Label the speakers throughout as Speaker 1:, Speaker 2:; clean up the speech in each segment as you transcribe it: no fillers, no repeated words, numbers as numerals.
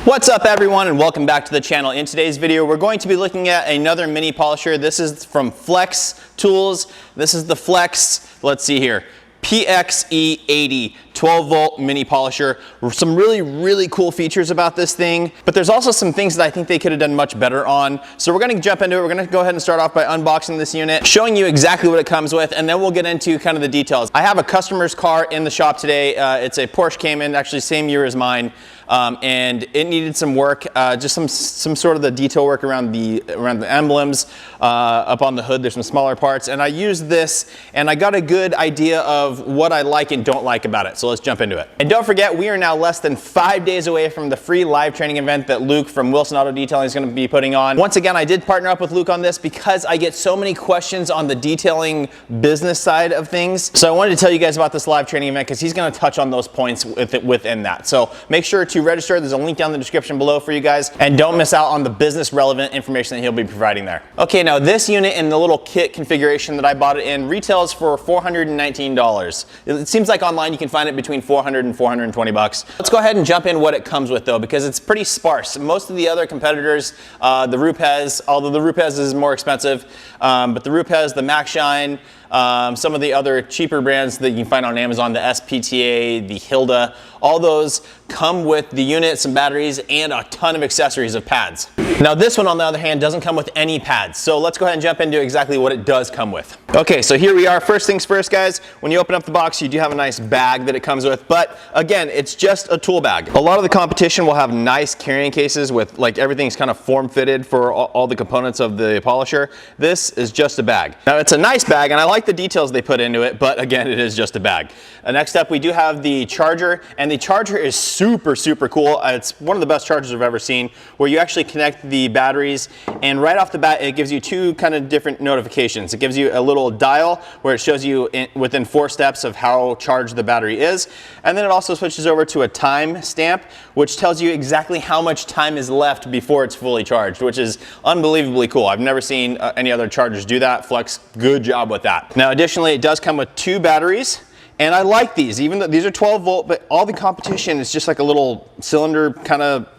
Speaker 1: What's up everyone, and welcome back to the channel. In today's video we're going to be looking at another mini polisher. This is from Flex Tools. This is the Flex, let's see here, PXE80 12 volt mini polisher. Some really cool features about this thing, but there's also some things that I think they could have done much better on. So we're going to jump into it. We're going to go ahead and start off by unboxing this unit, showing you exactly what it comes with, and then we'll get into kind of the details. I have a customer's car in the shop today. It's a Porsche Cayman, actually same year as mine. And it needed some work, just some sort of the detail work around the emblems, up on the hood. There's some smaller parts, and I used this, and I got a good idea of what I like and don't like about it. So let's jump into it. And don't forget, we are now less than 5 days away from the free live training event that Luke from Wilson Auto Detailing is going to be putting on. Once again, I did partner up with Luke on this because I get so many questions on the detailing business side of things. So I wanted to tell you guys about this live training event because he's going to touch on those points within that. So make sure to register. There's a link down in the description below for you guys, and don't miss out on the business relevant information that he'll be providing there. Okay, now this unit in the little kit configuration that I bought it in retails for $419. It seems like online you can find it between $400 and $420 bucks. Let's go ahead and jump in what it comes with though, because it's pretty sparse. Most of the other competitors, the Rupes, although the Rupes is more expensive, but the Rupes, the Maxshine, some of the other cheaper brands that you can find on Amazon, the SPTA, the Hilda, all those come with the unit, some batteries, and a ton of accessories of pads. Now this one on the other hand doesn't come with any pads, so let's go ahead and jump into exactly what it does come with. Okay, so here we are. First things first guys, when you open up the box you do have a nice bag that it comes with, but again it's just a tool bag. A lot of the competition will have nice carrying cases with like everything's kind of form fitted for all the components of the polisher. This is just a bag. Now it's a nice bag and I like the details they put into it, but again it is just a bag. Next up we do have the charger, and the charger is super cool. It's one of the best chargers I've ever seen, where you actually connect the batteries, and right off the bat it gives you two kind of different notifications. It gives you a little dial where it shows you within 4 steps of how charged the battery is, and then it also switches over to a time stamp which tells you exactly how much time is left before it's fully charged, which is unbelievably cool. I've never seen any other chargers do that. Flex, good job with that. Now additionally it does come with 2 batteries, and I like these, even though these are 12 volt, but all the competition is just like a little cylinder kind of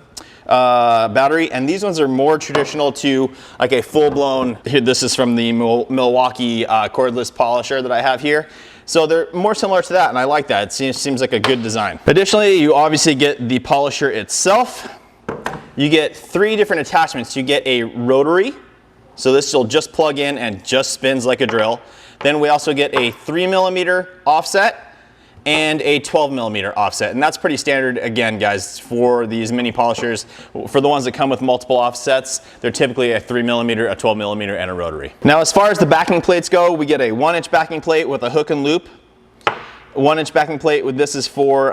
Speaker 1: battery, and these ones are more traditional to like a full-blown, here this is from the Milwaukee cordless polisher that I have here. So they're more similar to that, and I like that. It seems like a good design. Additionally, you obviously get the polisher itself. You get 3 different attachments. You get a rotary, so this will just plug in and just spins like a drill. Then we also get a 3mm offset and a 12mm offset, and that's pretty standard again guys for these mini polishers. For the ones that come with multiple offsets, they're typically a 3mm, a 12mm, and a rotary. Now as far as the backing plates go, we get a 1-inch backing plate with a hook and loop. 1-inch backing plate with this is for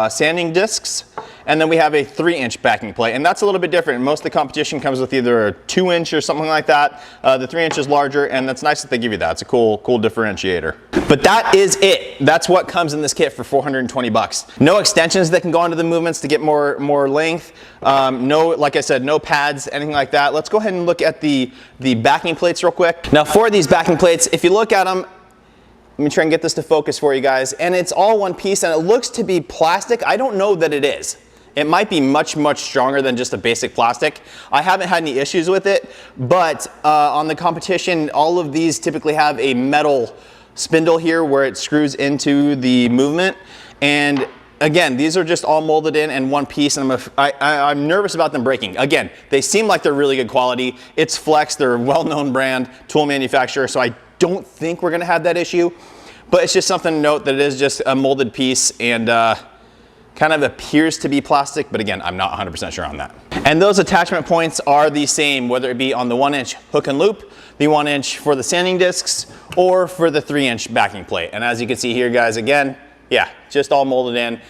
Speaker 1: sanding discs, and then we have a 3-inch backing plate, and that's a little bit different. Most of the competition comes with either a 2-inch or something like that. The 3-inch is larger, and that's nice that they give you that. It's a cool differentiator. But that is it. That's what comes in this kit for 420 bucks. No extensions that can go onto the movements to get more length. No, like I said, no pads, anything like that. Let's go ahead and look at the backing plates real quick. Now for these backing plates, if you look at them, let me try and get this to focus for you guys, and it's all one piece, and it looks to be plastic. I don't know that it is. It might be much stronger than just a basic plastic. I haven't had any issues with it, but on the competition, all of these typically have a metal spindle here where it screws into the movement, and again, these are just all molded in one piece, and I'm nervous about them breaking. Again, they seem like they're really good quality. It's Flex, they're a well-known brand, tool manufacturer, so I don't think we're gonna have that issue, but it's just something to note that it is just a molded piece, and kind of appears to be plastic, but again, I'm not 100% sure on that. And those attachment points are the same, whether it be on the 1-inch hook and loop, the 1-inch for the sanding discs, or for the 3-inch backing plate. And as you can see here guys, again, yeah, just all molded in.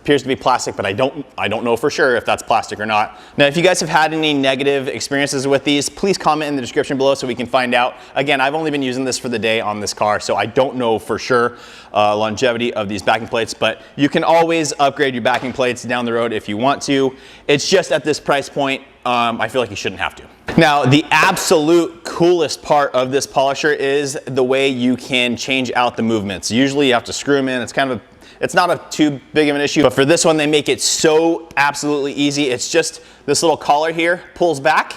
Speaker 1: Appears to be plastic, but I don't know for sure if that's plastic or not. Now, if you guys have had any negative experiences with these, please comment in the description below so we can find out. Again, I've only been using this for the day on this car, so I don't know for sure longevity of these backing plates, but you can always upgrade your backing plates down the road if you want to. It's just at this price point, I feel like you shouldn't have to. Now, the absolute coolest part of this polisher is the way you can change out the movements. Usually you have to screw them in. It's kind of it's not too big of an issue, but for this one, they make it so absolutely easy. It's just this little collar here pulls back,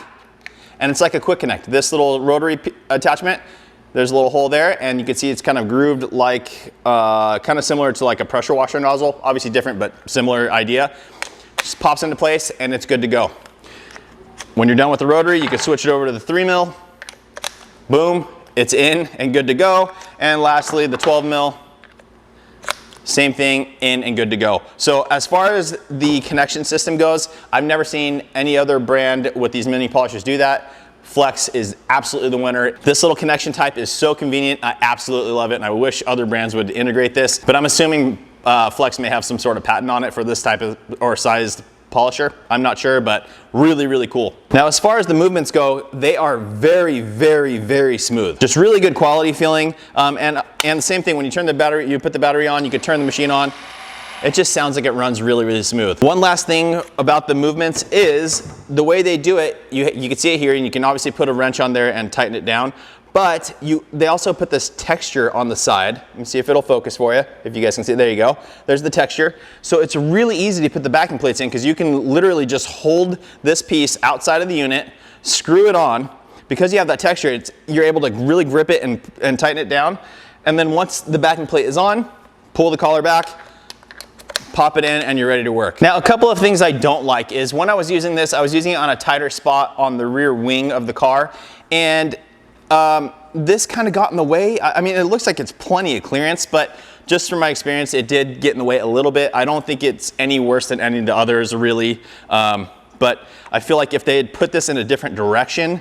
Speaker 1: and it's like a quick connect. This little rotary attachment, there's a little hole there, and you can see it's kind of grooved like, kind of similar to like a pressure washer nozzle. Obviously different, but similar idea. Just pops into place, and it's good to go. When you're done with the rotary, you can switch it over to the 3 mil. Boom, it's in and good to go. And lastly, the 12 mil. Same thing, in and good to go. So as far as the connection system goes, I've never seen any other brand with these mini polishers do that. Flex is absolutely the winner. This little connection type is so convenient. I absolutely love it, and I wish other brands would integrate this, but I'm assuming Flex may have some sort of patent on it for this type of or sized polisher. I'm not sure, but really, really cool. Now, as far as the movements go, they are very, very, very smooth. Just really good quality feeling. And the same thing, when you turn the battery, you put the battery on, you could turn the machine on. It just sounds like it runs really, really smooth. One last thing about the movements is the way they do it. You can see it here, and you can obviously put a wrench on there and tighten it down. But they also put this texture on the side. Let me see if it'll focus for you, if you guys can see. There you go. There's the texture. So it's really easy to put the backing plates in because you can literally just hold this piece outside of the unit, screw it on. Because you have that texture, you're able to really grip it and tighten it down. And then once the backing plate is on, pull the collar back, pop it in, and you're ready to work. Now, a couple of things I don't like is when I was using this, I was using it on a tighter spot on the rear wing of the car. And this kind of got in the way. I mean, it looks like it's plenty of clearance, but just from my experience, it did get in the way a little bit. I don't think it's any worse than any of the others, really. But I feel like if they had put this in a different direction,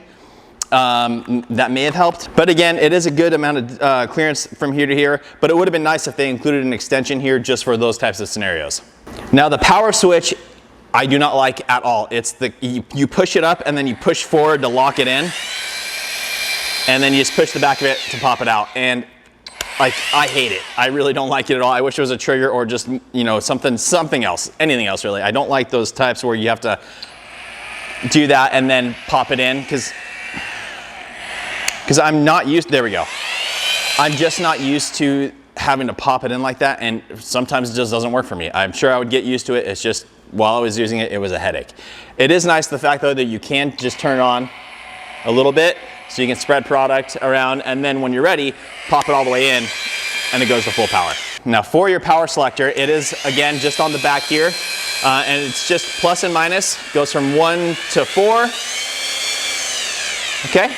Speaker 1: that may have helped. But again, it is a good amount of clearance from here to here, but it would have been nice if they included an extension here just for those types of scenarios. Now, the power switch, I do not like at all. It's you push it up and then you push forward to lock it in. And then you just push the back of it to pop it out. And like, I hate it. I really don't like it at all. I wish it was a trigger or just, you know, something else, anything else really. I don't like those types where you have to do that and then pop it in because I'm not used, there we go. I'm just not used to having to pop it in like that, and sometimes it just doesn't work for me. I'm sure I would get used to it. It's just, while I was using it, it was a headache. It is nice the fact though that you can just turn it on a little bit, so you can spread product around, and then when you're ready, pop it all the way in, and it goes to full power. Now for your power selector, it is, again, just on the back here, and it's just plus and minus, goes from 1 to 4, okay?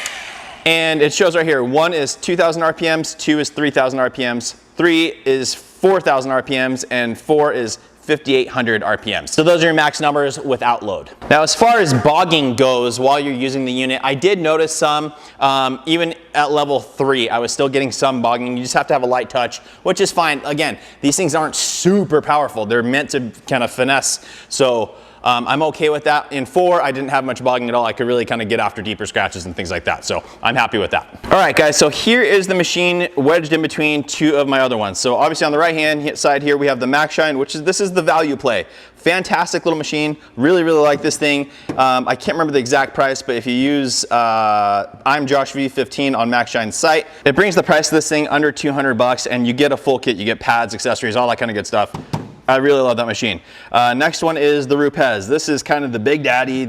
Speaker 1: And it shows right here, 1 is 2,000 RPMs, 2 is 3,000 RPMs, 3 is 4,000 RPMs, and 4 is 5,800 RPMs. So those are your max numbers without load. Now, as far as bogging goes while you're using the unit, I did notice some, even at level 3, I was still getting some bogging. You just have to have a light touch, which is fine. Again, these things aren't super powerful. They're meant to kind of finesse. So I'm okay with that. In 4, I didn't have much bogging at all. I could really kind of get after deeper scratches and things like that. So I'm happy with that. All right, guys, so here is the machine wedged in between 2 of my other ones. So obviously on the right hand side here, we have the Maxshine, this is the value play. Fantastic little machine. Really, really like this thing. I can't remember the exact price, but if you use IMJOSHV 15 on Maxshine's site, it brings the price of this thing under 200 bucks, and you get a full kit. You get pads, accessories, all that kind of good stuff. I really love that machine. Next one is the Rupes. This is kind of the big daddy.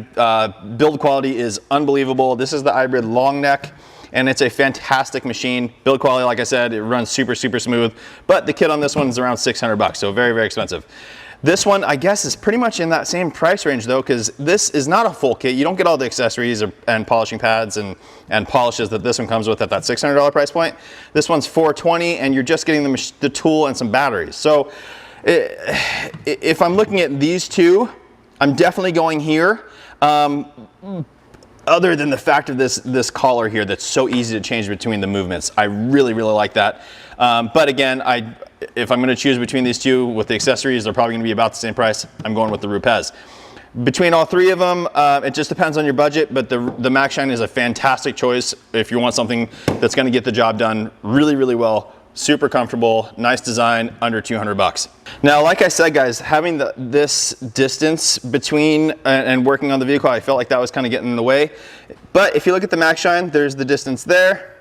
Speaker 1: Build quality is unbelievable. This is the Ibrid long neck, and it's a fantastic machine. Build quality, like I said, it runs super, super smooth. But the kit on this one is around 600 bucks, so very, very expensive. This one, I guess, is pretty much in that same price range though, because this is not a full kit. You don't get all the accessories and polishing pads and polishes that this one comes with at that $600 price point. This one's $420, and you're just getting the tool and some batteries. So if I'm looking at these two, I'm definitely going here. Other than the fact of this collar here that's so easy to change between the movements. I really, really like that. But again, if I'm going to choose between these two with the accessories, they're probably going to be about the same price. I'm going with the Rupes. Between all 3 of them, it just depends on your budget, but the Maxshine is a fantastic choice if you want something that's going to get the job done really, really well. Super comfortable, nice design, under 200 bucks. Now, like I said, guys, having this distance between and working on the vehicle, I felt like that was kind of getting in the way. But if you look at the Maxshine, there's the distance there,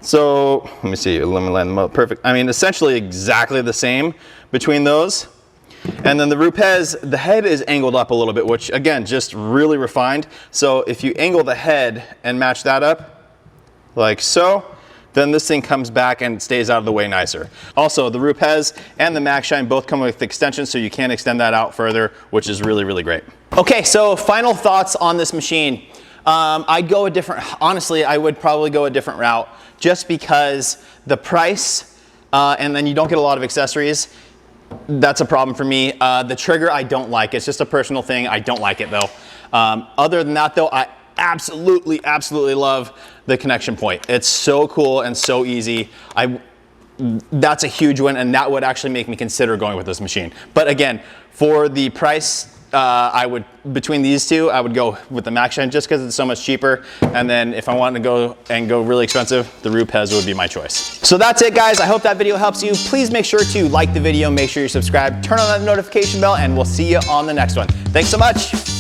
Speaker 1: So let me see, let me land them up perfect. I mean, essentially exactly the same between those. And then the Rupes, the head is angled up a little bit, which again, just really refined. So if you angle the head and match that up, like so, then this thing comes back and stays out of the way nicer. Also, the Rupes and the Maxshine both come with extensions, so you can extend that out further, which is really, really great. Okay, so final thoughts on this machine. I'd go a different, honestly, I would probably go a different route just because the price and then you don't get a lot of accessories. That's a problem for me. The trigger I don't like. It's just a personal thing. I don't like it though. Other than that though, I absolutely love the connection point. It's so cool and so easy. That's a huge win, and that would actually make me consider going with this machine. But again, for the price, between these two, I would go with the Maxshine just because it's so much cheaper. And then if I wanted to go really expensive, the Rupes would be my choice. So that's it, guys. I hope that video helps you. Please make sure to like the video, make sure you subscribe, turn on that notification bell, and we'll see you on the next one. Thanks so much.